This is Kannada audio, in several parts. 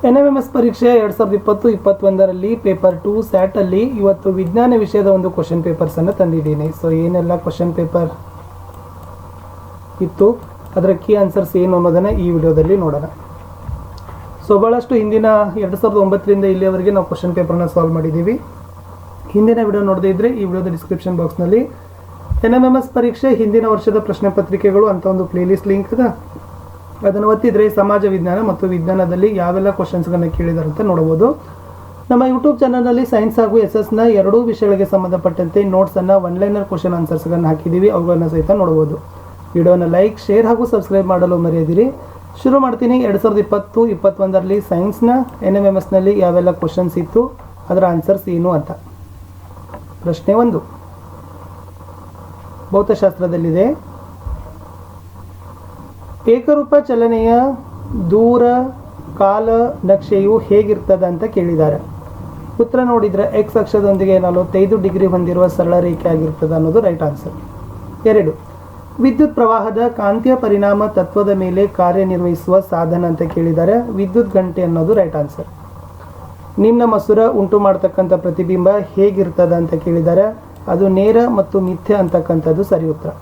NMMS ಪರೀಕ್ಷೆ 2020-21ರಲ್ಲಿ ಪೇಪರ್ 2 ಸ್ಯಾಟಲ್ಲಿ ಇವತ್ತು ವಿಜ್ಞಾನ ವಿಷಯದ ಒಂದು ಕ್ವಶನ್ ಪೇಪರ್ಸನ್ನು ತಂದಿದ್ದೀನಿ. ಸೊ ಏನೆಲ್ಲ ಕ್ವಶನ್ ಪೇಪರ್ ಇತ್ತು, ಅದರ ಕೀ ಆನ್ಸರ್ಸ್ ಏನು ಅನ್ನೋದನ್ನು ಈ ವಿಡಿಯೋದಲ್ಲಿ ನೋಡೋಣ. ಸೊ ಭಾಳಷ್ಟು ಹಿಂದಿನ 2009ರಿಂದ ಇಲ್ಲಿಯವರೆಗೆ ನಾವು ಕ್ವಶನ್ ಪೇಪರ್ನ ಸಾಲ್ವ್ ಮಾಡಿದ್ದೀವಿ. ಹಿಂದಿನ ವಿಡಿಯೋ ನೋಡದೇ ಇದ್ದರೆ ಈ ವಿಡಿಯೋದ ಡಿಸ್ಕ್ರಿಪ್ಷನ್ ಬಾಕ್ಸ್ನಲ್ಲಿ NMMS ಪರೀಕ್ಷೆ ಹಿಂದಿನ ವರ್ಷದ ಪ್ರಶ್ನೆ ಪತ್ರಿಕೆಗಳು ಅಂತ ಒಂದು ಪ್ಲೇಲಿಸ್ಟ್ ಲಿಂಕ್ ಇದೆ. ಅದನ್ನು ಒತ್ತಿದರೆ ಸಮಾಜ ವಿಜ್ಞಾನ ಮತ್ತು ವಿಜ್ಞಾನದಲ್ಲಿ ಯಾವೆಲ್ಲ ಕ್ವಶನ್ಸ್ಗಳನ್ನು ಕೇಳಿದ್ದಾರೆ ಅಂತ ನೋಡಬಹುದು. ನಮ್ಮ ಯೂಟ್ಯೂಬ್ ಚಾನಲ್ನಲ್ಲಿ ಸೈನ್ಸ್ ಹಾಗೂ SS-ನ ಎರಡೂ ವಿಷಯಗಳಿಗೆ ಸಂಬಂಧಪಟ್ಟಂತೆ ನೋಟ್ಸನ್ನು ಒನ್ಲೈನರ್ ಕ್ವಶನ್ ಆನ್ಸರ್ಸ್ಗಳನ್ನು ಹಾಕಿದ್ದೀವಿ, ಅವುಗಳನ್ನು ಸಹಿತ ನೋಡಬಹುದು. ವಿಡಿಯೋನ ಲೈಕ್, ಶೇರ್ ಹಾಗೂ ಸಬ್ಸ್ಕ್ರೈಬ್ ಮಾಡಲು ಮರೆಯದಿರಿ. ಶುರು ಮಾಡ್ತೀನಿ. 2020-21ರಲ್ಲಿ ಸೈನ್ಸ್ನ NMMS-ನಲ್ಲಿ ಯಾವೆಲ್ಲ ಕ್ವಶನ್ಸ್ ಇತ್ತು, ಅದರ ಆನ್ಸರ್ಸ್ ಏನು ಅಂತ. ಪ್ರಶ್ನೆ 1 ಭೌತಶಾಸ್ತ್ರದಲ್ಲಿದೆ. ಏಕರೂಪ ಚಲನೆಯ ದೂರ ಕಾಲ ನಕ್ಷೆಯು ಹೇಗಿರ್ತದೆ ಅಂತ ಕೇಳಿದ್ದಾರೆ. ಉತ್ತರ ನೋಡಿದರೆ X ಅಕ್ಷದೊಂದಿಗೆ 45 ಡಿಗ್ರಿ ಹೊಂದಿರುವ ಸರಳ ರೇಖೆ ಆಗಿರ್ತದೆ ಅನ್ನೋದು ರೈಟ್ ಆನ್ಸರ್. 2 ವಿದ್ಯುತ್ ಪ್ರವಾಹದ ಕಾಂತೀಯ ಪರಿಣಾಮ ತತ್ವದ ಮೇಲೆ ಕಾರ್ಯನಿರ್ವಹಿಸುವ ಸಾಧನ ಅಂತ ಕೇಳಿದ್ದಾರೆ. ವಿದ್ಯುತ್ ಗಂಟೆ ಅನ್ನೋದು ರೈಟ್ ಆನ್ಸರ್. ನಿಮ್ನ ಮಸೂರ ಉಂಟು ಮಾಡ್ತಕ್ಕಂಥ ಪ್ರತಿಬಿಂಬ ಹೇಗಿರ್ತದೆ ಅಂತ ಕೇಳಿದ್ದಾರೆ. ಅದು ನೇರ ಮತ್ತು ಮಿಥ್ಯ ಅಂತಕ್ಕಂಥದ್ದು ಸರಿ ಉತ್ತರ.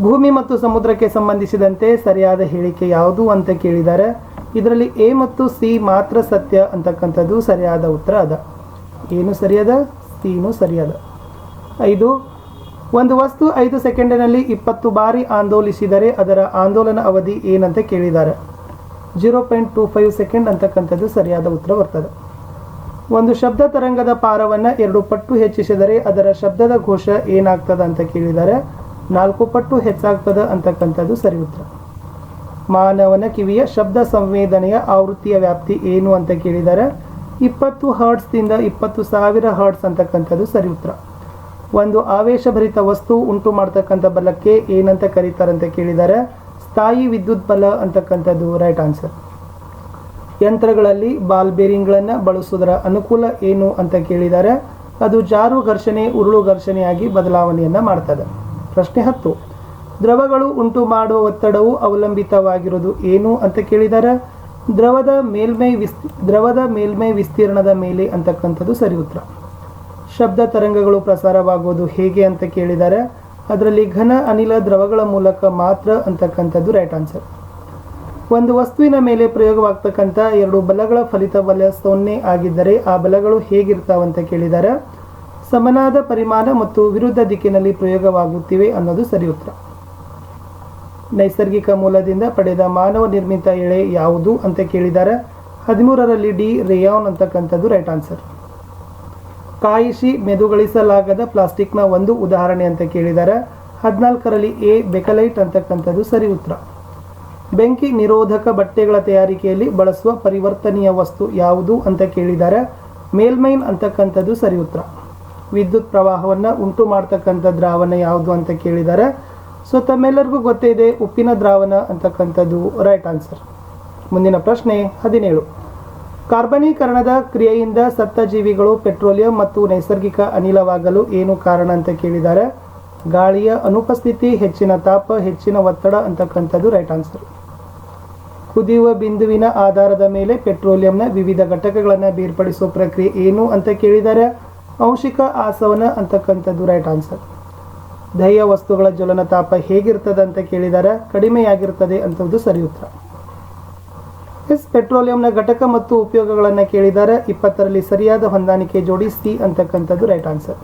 ಭೂಮಿ ಮತ್ತು ಸಮುದ್ರಕ್ಕೆ ಸಂಬಂಧಿಸಿದಂತೆ ಸರಿಯಾದ ಹೇಳಿಕೆ ಯಾವುದು ಅಂತ ಕೇಳಿದ್ದಾರೆ. ಇದರಲ್ಲಿ A ಮತ್ತು C ಮಾತ್ರ ಸತ್ಯ ಅಂತಕ್ಕಂಥದ್ದು ಸರಿಯಾದ ಉತ್ತರ ಅದ. ಏನು ಸರಿಯಾದ? C ಸರಿಯಾದ. 5 ಒಂದು ವಸ್ತು 5 ಸೆಕೆಂಡಿನಲ್ಲಿ 20 ಬಾರಿ ಆಂದೋಲಿಸಿದರೆ ಅದರ ಆಂದೋಲನ ಅವಧಿ ಏನಂತ ಕೇಳಿದ್ದಾರೆ. 0.25 ಸೆಕೆಂಡ್ ಅಂತಕ್ಕಂಥದ್ದು ಸರಿಯಾದ ಉತ್ತರ ಬರ್ತದೆ. ಒಂದು ಶಬ್ದ ತರಂಗದ ಪಾರವನ್ನು 2 ಪಟ್ಟು ಹೆಚ್ಚಿಸಿದರೆ ಅದರ ಶಬ್ದದ ಘೋಷ ಏನಾಗ್ತದೆ ಅಂತ ಕೇಳಿದ್ದಾರೆ. 4 ಪಟ್ಟು ಹೆಚ್ಚಾಗ್ತದೆ ಅಂತಕ್ಕಂಥದ್ದು ಸರಿ ಉತ್ತರ. ಮಾನವನ ಕಿವಿಯ ಶಬ್ದ ಸಂವೇದನೆಯ ಆವೃತ್ತಿಯ ವ್ಯಾಪ್ತಿ ಏನು ಅಂತ ಕೇಳಿದ್ದಾರೆ. 20 ಹರ್ಟ್ಸ್ದಿಂದ 20,000 ಹರ್ಟ್ಸ್ ಅಂತಕ್ಕಂಥದ್ದು ಸರಿ ಉತ್ತರ. ಒಂದು ಆವೇಶಭರಿತ ವಸ್ತು ಉಂಟು ಮಾಡ್ತಕ್ಕಂಥ ಬಲಕ್ಕೆ ಏನಂತ ಕರೀತಾರೆ ಅಂತ ಕೇಳಿದ್ದಾರೆ. ಸ್ಥಾಯಿ ವಿದ್ಯುತ್ ಬಲ ಅಂತಕ್ಕಂಥದ್ದು ರೈಟ್ ಆನ್ಸರ್. ಯಂತ್ರಗಳಲ್ಲಿ ಬಾಲ್ ಬೇರಿಂಗ್ಗಳನ್ನು ಬಳಸುವುದರ ಅನುಕೂಲ ಏನು ಅಂತ ಕೇಳಿದ್ದಾರೆ. ಅದು ಜಾರು ಘರ್ಷಣೆ ಉರುಳು ಘರ್ಷಣೆಯಾಗಿ ಬದಲಾವಣೆಯನ್ನು ಮಾಡ್ತದೆ. ಪ್ರಶ್ನೆ 10 ದ್ರವಗಳು ಉಂಟು ಮಾಡುವ ಒತ್ತಡವು ಅವಲಂಬಿತವಾಗಿರುವುದು ಏನು ಅಂತ ಕೇಳಿದ್ದಾರೆ. ದ್ರವದ ಮೇಲ್ಮೈ ವಿಸ್ತೀರ್ಣದ ಮೇಲೆ ಅಂತಕ್ಕಂಥದ್ದು ಸರಿ ಉತ್ತರ. ಶಬ್ದ ತರಂಗಗಳು ಪ್ರಸಾರವಾಗುವುದು ಹೇಗೆ ಅಂತ ಕೇಳಿದ್ದಾರೆ. ಅದರಲ್ಲಿ ಘನ ಅನಿಲ ದ್ರವಗಳ ಮೂಲಕ ಮಾತ್ರ ಅಂತಕ್ಕಂಥದ್ದು ರೈಟ್ ಆನ್ಸರ್. ಒಂದು ವಸ್ತುವಿನ ಮೇಲೆ ಪ್ರಯೋಗವಾಗ್ತಕ್ಕಂಥ 2 ಬಲಗಳ ಫಲಿತ ಬಲ 0 ಆಗಿದ್ದರೆ ಆ ಬಲಗಳು ಹೇಗಿರ್ತಾವಂತ ಕೇಳಿದ್ದಾರೆ. ಸಮನಾದ ಪರಿಮಾಣ ಮತ್ತು ವಿರುದ್ಧ ದಿಕ್ಕಿನಲ್ಲಿ ಪ್ರಯೋಗವಾಗುತ್ತಿವೆ ಅನ್ನೋದು ಸರಿ ಉತ್ತರ. ನೈಸರ್ಗಿಕ ಮೂಲದಿಂದ ಪಡೆದ ಮಾನವ ನಿರ್ಮಿತ ಎಳೆ ಯಾವುದು ಅಂತ ಕೇಳಿದ್ದಾರೆ. 13ರಲ್ಲಿ D ರೇಯಾನ್ ಅಂತಕ್ಕಂಥದ್ದು ರೈಟ್ ಆನ್ಸರ್. ಕಾಯಿಸಿ ಮೆದುಗೊಳಿಸಲಾಗದ ಪ್ಲಾಸ್ಟಿಕ್ನ ಒಂದು ಉದಾಹರಣೆ ಅಂತ ಕೇಳಿದ್ದಾರೆ. 14ರಲ್ಲಿ A ಬೆಕಲೈಟ್ ಅಂತಕ್ಕಂಥದ್ದು ಸರಿ ಉತ್ತರ. ಬೆಂಕಿ ನಿರೋಧಕ ಬಟ್ಟೆಗಳ ತಯಾರಿಕೆಯಲ್ಲಿ ಬಳಸುವ ಪರಿವರ್ತನೀಯ ವಸ್ತು ಯಾವುದು ಅಂತ ಕೇಳಿದ್ದಾರೆ. ಮೇಲ್ಮೈನ್ ಅಂತಕ್ಕಂಥದ್ದು ಸರಿ ಉತ್ತರ. ವಿದ್ಯುತ್ ಪ್ರವಾಹವನ್ನು ಉಂಟು ಮಾಡ್ತಕ್ಕಂಥ ದ್ರಾವಣ ಯಾವುದು ಅಂತ ಕೇಳಿದ್ದಾರೆ. ಸೊ ತಮ್ಮೆಲ್ಲರಿಗೂ ಗೊತ್ತೇ ಇದೆ, ಉಪ್ಪಿನ ದ್ರಾವಣ ಅಂತಕ್ಕಂಥದ್ದು ರೈಟ್ ಆನ್ಸರ್. ಮುಂದಿನ ಪ್ರಶ್ನೆ 17 ಕಾರ್ಬನೀಕರಣದ ಕ್ರಿಯೆಯಿಂದ ಸತ್ತ ಜೀವಿಗಳು ಪೆಟ್ರೋಲಿಯಂ ಮತ್ತು ನೈಸರ್ಗಿಕ ಅನಿಲವಾಗಲು ಏನು ಕಾರಣ ಅಂತ ಕೇಳಿದ್ದಾರೆ. ಗಾಳಿಯ ಅನುಪಸ್ಥಿತಿ, ಹೆಚ್ಚಿನ ತಾಪ, ಹೆಚ್ಚಿನ ಒತ್ತಡ ಅಂತಕ್ಕಂಥದ್ದು ರೈಟ್ ಆನ್ಸರ್. ಕುದಿಯುವ ಬಿಂದುವಿನ ಆಧಾರದ ಮೇಲೆ ಪೆಟ್ರೋಲಿಯಂನ ವಿವಿಧ ಘಟಕಗಳನ್ನು ಬೇರ್ಪಡಿಸುವ ಪ್ರಕ್ರಿಯೆ ಏನು ಅಂತ ಕೇಳಿದ್ದಾರೆ. ಆಂಶಿಕ ಆಸವನ ಅಂತಕ್ಕಂಥದ್ದು ರೈಟ್ ಆನ್ಸರ್. ದಹ್ಯ ವಸ್ತುಗಳ ಜ್ವಲನ ತಾಪ ಹೇಗಿರ್ತದೆ ಅಂತ ಕೇಳಿದ್ದಾರೆ. ಕಡಿಮೆಯಾಗಿರ್ತದೆ ಅಂತದ್ದು ಸರಿ ಉತ್ತರ. ಪೆಟ್ರೋಲಿಯಂನ ಘಟಕ ಮತ್ತು ಉಪಯೋಗಗಳನ್ನು ಕೇಳಿದ್ದಾರೆ. 20ರಲ್ಲಿ ಸರಿಯಾದ ಹೊಂದಾಣಿಕೆ ಜೋಡಿ C ಅಂತಕ್ಕಂಥದ್ದು ರೈಟ್ ಆನ್ಸರ್.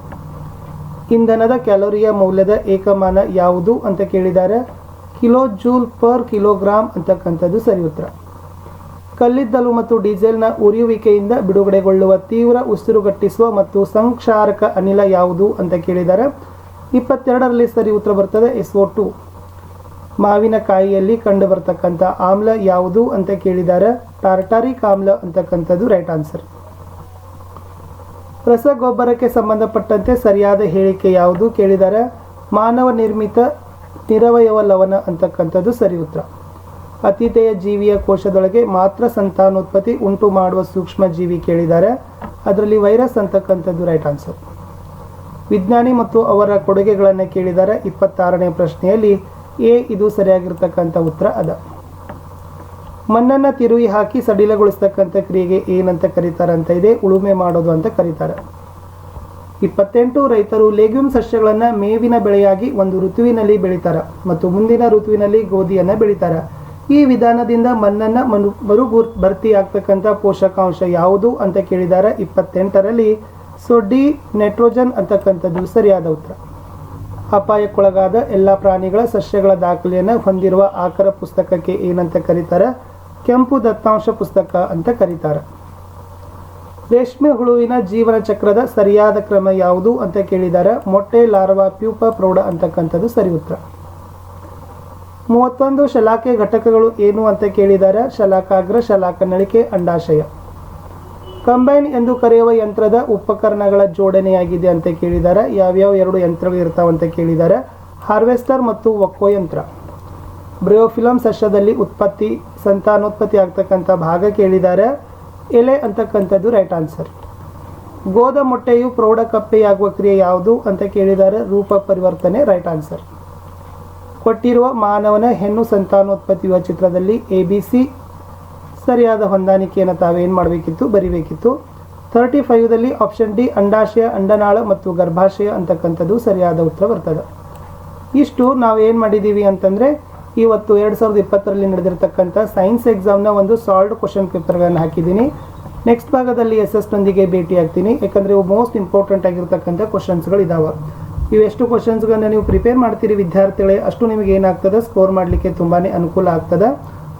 ಇಂಧನದ ಕ್ಯಾಲೋರಿಯ ಮೌಲ್ಯದ ಏಕಮಾನ ಯಾವುದು ಅಂತ ಕೇಳಿದ್ದಾರೆ. ಕಿಲೋ ಜೂಲ್ ಪರ್ ಕಿಲೋಗ್ರಾಮ್ ಅಂತಕ್ಕಂಥದ್ದು ಸರಿ ಉತ್ತರ. ಕಲ್ಲಿದ್ದಲು ಮತ್ತು ಡೀಸೆಲ್ನ ಉರಿಯುವಿಕೆಯಿಂದ ಬಿಡುಗಡೆಗೊಳ್ಳುವ ತೀವ್ರ ಉಸಿರುಗಟ್ಟಿಸುವ ಮತ್ತು ಸಂಕ್ಷಾರಕ ಅನಿಲ ಯಾವುದು ಅಂತ ಕೇಳಿದ್ದಾರೆ. 22ರಲ್ಲಿ ಸರಿ ಉತ್ತರ ಬರ್ತದೆ SO2. ಮಾವಿನಕಾಯಿಯಲ್ಲಿ ಕಂಡು ಬರ್ತಕ್ಕಂಥ ಆಮ್ಲ ಯಾವುದು ಅಂತ ಕೇಳಿದ್ದಾರೆ. ಟಾರ್ಟಾರಿಕ್ ಆಮ್ಲ ಅಂತಕ್ಕಂಥದ್ದು ರೈಟ್ ಆನ್ಸರ್. ರಸಗೊಬ್ಬರಕ್ಕೆ ಸಂಬಂಧಪಟ್ಟಂತೆ ಸರಿಯಾದ ಹೇಳಿಕೆ ಯಾವುದು ಕೇಳಿದ್ದಾರೆ. ಮಾನವ ನಿರ್ಮಿತ ನಿರವಯವ ಲವಣ ಅಂತಕ್ಕಂಥದ್ದು ಸರಿ ಉತ್ತರ. ಅತಿಥೇಯ ಜೀವಿಯ ಕೋಶದೊಳಗೆ ಮಾತ್ರ ಸಂತಾನೋತ್ಪತ್ತಿ ಉಂಟು ಮಾಡುವ ಸೂಕ್ಷ್ಮ ಜೀವಿ ಕೇಳಿದ್ದಾರೆ. ಅದರಲ್ಲಿ ವೈರಸ್ ಅಂತಕ್ಕಂಥದ್ದು ರೈಟ್ ಆನ್ಸರ್. ವಿಜ್ಞಾನಿ ಮತ್ತು ಅವರ ಕೊಡುಗೆಗಳನ್ನು ಕೇಳಿದ್ದಾರೆ. 26ನೇ ಪ್ರಶ್ನೆಯಲ್ಲಿ A ಇದು ಸರಿಯಾಗಿರ್ತಕ್ಕಂಥ ಉತ್ತರ ಅದ. ಮಣ್ಣನ್ನು ತಿರುವಿ ಹಾಕಿ ಸಡಿಲಗೊಳಿಸ್ತಕ್ಕಂಥ ಕ್ರಿಯೆಗೆ ಏನಂತ ಕರೀತಾರೆ ಅಂತ ಇದೆ, ಉಳುಮೆ ಮಾಡೋದು ಅಂತ ಕರೀತಾರೆ. 28 ರೈತರು ಲೆಗ್ಯೂಮ್ ಸಸ್ಯಗಳನ್ನು ಮೇವಿನ ಬೆಳೆಯಾಗಿ ಒಂದು ಋತುವಿನಲ್ಲಿ ಬೆಳೀತಾರೆ ಮತ್ತು ಮುಂದಿನ ಋತುವಿನಲ್ಲಿ ಗೋಧಿಯನ್ನು ಬೆಳೀತಾರೆ. ಈ ವಿಧಾನದಿಂದ ಮಣ್ಣನ್ನು ಭರ್ತಿ ಆಗ್ತಕ್ಕಂಥ ಪೋಷಕಾಂಶ ಯಾವುದು ಅಂತ ಕೇಳಿದ್ದಾರೆ 28ರಲ್ಲಿ. ಸೊ ಡಿ ನೈಟ್ರೋಜನ್ ಅಂತಕ್ಕಂಥದ್ದು ಸರಿಯಾದ ಉತ್ತರ. ಅಪಾಯಕ್ಕೊಳಗಾದ ಎಲ್ಲ ಪ್ರಾಣಿಗಳ ಸಸ್ಯಗಳ ದಾಖಲೆಯನ್ನು ಹೊಂದಿರುವ ಆಕರ ಪುಸ್ತಕಕ್ಕೆ ಏನಂತ ಕರೀತಾರೆ, ಕೆಂಪು ದತ್ತಾಂಶ ಪುಸ್ತಕ ಅಂತ ಕರೀತಾರೆ. ರೇಷ್ಮೆ ಹುಳುವಿನ ಜೀವನ ಚಕ್ರದ ಸರಿಯಾದ ಕ್ರಮ ಯಾವುದು ಅಂತ ಕೇಳಿದ್ದಾರೆ, ಮೊಟ್ಟೆ, ಲಾರ್ವಾ, ಪ್ಯೂಪ, ಪ್ರೌಢ ಅಂತಕ್ಕಂಥದ್ದು ಸರಿ ಉತ್ತರ. 31 ಶಲಾಕೆ ಘಟಕಗಳು ಏನು ಅಂತ ಕೇಳಿದ್ದಾರೆ, ಶಲಾಕಾಗ್ರ, ಶಲಾಕನಳಿಕೆ, ಅಂಡಾಶಯ. ಕಂಬೈನ್ ಎಂದು ಕರೆಯುವ ಯಂತ್ರದ ಉಪಕರಣಗಳ ಜೋಡಣೆಯಾಗಿದೆ ಅಂತ ಕೇಳಿದ್ದಾರೆ, ಯಾವ್ಯಾವ 2 ಯಂತ್ರಗಳು ಇರ್ತಾವಂತ ಕೇಳಿದ್ದಾರೆ, ಹಾರ್ವೆಸ್ಟರ್ ಮತ್ತು ಒಕ್ಕೋ ಯಂತ್ರ. ಬ್ರಿಯೋಫಿಲಮ್ ಸಸ್ಯದಲ್ಲಿ ಸಂತಾನೋತ್ಪತ್ತಿ ಆಗ್ತಕ್ಕಂಥ ಭಾಗ ಕೇಳಿದ್ದಾರೆ, ಎಲೆ ಅಂತಕ್ಕಂಥದ್ದು ರೈಟ್ ಆನ್ಸರ್. ಗೋದ ಮೊಟ್ಟೆಯು ಪ್ರೌಢ ಕಪ್ಪೆಯಾಗುವ ಕ್ರಿಯೆ ಯಾವುದು ಅಂತ ಕೇಳಿದ್ದಾರೆ, ರೂಪ ಪರಿವರ್ತನೆ ರೈಟ್ ಆನ್ಸರ್. ಕೊಟ್ಟಿರುವ ಮಾನವನ ಹೆಣ್ಣು ಸಂತಾನೋತ್ಪತ್ತಿಯುವ ಚಿತ್ರದಲ್ಲಿ ABC ಸರಿಯಾದ ಹೊಂದಾಣಿಕೆಯನ್ನು ತಾವೇನು ಮಾಡಬೇಕಿತ್ತು, ಬರಿಬೇಕಿತ್ತು. 35ದಲ್ಲಿ ಆಪ್ಷನ್ ಡಿ ಅಂಡಾಶಯ, ಅಂಡನಾಳ ಮತ್ತು ಗರ್ಭಾಶಯ ಅಂತಕ್ಕಂಥದ್ದು ಸರಿಯಾದ ಉತ್ತರ ಬರ್ತದೆ. ಇಷ್ಟು ನಾವೇನು ಮಾಡಿದ್ದೀವಿ ಅಂತಂದರೆ ಇವತ್ತು 2020ರಲ್ಲಿ ನಡೆದಿರ್ತಕ್ಕಂಥ ಸೈನ್ಸ್ ಎಕ್ಸಾಮ್ನ ಒಂದು ಸಾಲ್ವ್ಡ್ ಕ್ವಶನ್ ಪೇಪರ್ಗಳನ್ನು ಹಾಕಿದ್ದೀನಿ. ನೆಕ್ಸ್ಟ್ ಭಾಗದಲ್ಲಿ ನೊಂದಿಗೆ ಭೇಟಿ ಆಗ್ತೀನಿ, ಯಾಕಂದರೆ ಇವು ಮೋಸ್ಟ್ ಇಂಪಾರ್ಟೆಂಟ್ ಆಗಿರ್ತಕ್ಕಂಥ ಕ್ವಶನ್ಸ್ಗಳು ಇದಾವೆ. ಇವೆಷ್ಟು ಕ್ವಶನ್ಸ್ಗಳನ್ನ ನೀವು ಪ್ರಿಪೇರ್ ಮಾಡ್ತೀರಿ ವಿದ್ಯಾರ್ಥಿಗಳೇ, ಅಷ್ಟು ನಿಮಗೆ ಏನಾಗ್ತದೆ, ಸ್ಕೋರ್ ಮಾಡಲಿಕ್ಕೆ ತುಂಬಾ ಅನುಕೂಲ ಆಗ್ತದೆ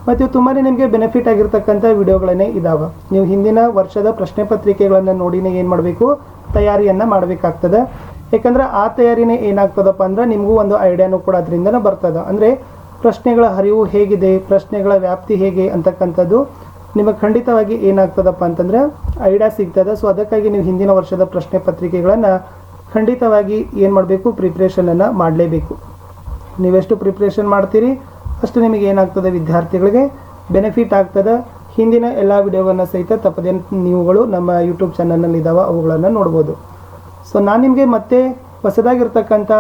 ಮತ್ತು ತುಂಬಾ ನಿಮಗೆ ಬೆನಿಫಿಟ್ ಆಗಿರ್ತಕ್ಕಂಥ ವಿಡಿಯೋಗಳನ್ನೇ ಇದಾವೆ. ನೀವು ಹಿಂದಿನ ವರ್ಷದ ಪ್ರಶ್ನೆ ಪತ್ರಿಕೆಗಳನ್ನು ನೋಡಿನೇ ಏನು ಮಾಡಬೇಕು, ತಯಾರಿಯನ್ನು ಮಾಡಬೇಕಾಗ್ತದೆ. ಯಾಕಂದರೆ ಆ ತಯಾರಿನೇ ಏನಾಗ್ತದಪ್ಪ ಅಂದ್ರೆ ನಿಮಗೂ ಒಂದು ಐಡಿಯಾನು ಕೂಡ ಅದರಿಂದನೇ ಬರ್ತದೆ. ಅಂದರೆ ಪ್ರಶ್ನೆಗಳ ಹರಿವು ಹೇಗಿದೆ, ಪ್ರಶ್ನೆಗಳ ವ್ಯಾಪ್ತಿ ಹೇಗೆ ಅಂತಕ್ಕಂಥದ್ದು ನಿಮಗೆ ಖಂಡಿತವಾಗಿ ಏನಾಗ್ತದಪ್ಪ ಅಂತಂದರೆ ಐಡಿಯಾ ಸಿಗ್ತದೆ. ಸೊ ಅದಕ್ಕಾಗಿ ನೀವು ಹಿಂದಿನ ವರ್ಷದ ಪ್ರಶ್ನೆ ಪತ್ರಿಕೆಗಳನ್ನು ಖಂಡಿತವಾಗಿ ಏನು ಮಾಡಬೇಕು, ಪ್ರಿಪ್ರೇಷನನ್ನು ಮಾಡಲೇಬೇಕು. ನೀವೆಷ್ಟು ಪ್ರಿಪ್ರೇಷನ್ ಮಾಡ್ತೀರಿ ಅಷ್ಟು ನಿಮಗೆ ಏನಾಗ್ತದೆ, ವಿದ್ಯಾರ್ಥಿಗಳಿಗೆ ಬೆನಿಫಿಟ್ ಆಗ್ತದೆ. ಹಿಂದಿನ ಎಲ್ಲ ವಿಡಿಯೋಗಳನ್ನು ಸಹಿತ ತಪ್ಪದೆ ನೀವುಗಳು ನಮ್ಮ ಯೂಟ್ಯೂಬ್ ಚಾನಲ್ನಲ್ಲಿ ಇದ್ದಾವೆ, ಅವುಗಳನ್ನು ನೋಡ್ಬೋದು. ಸೊ ನಾನು ನಿಮಗೆ ಮತ್ತೆ ಹೊಸದಾಗಿರ್ತಕ್ಕಂಥ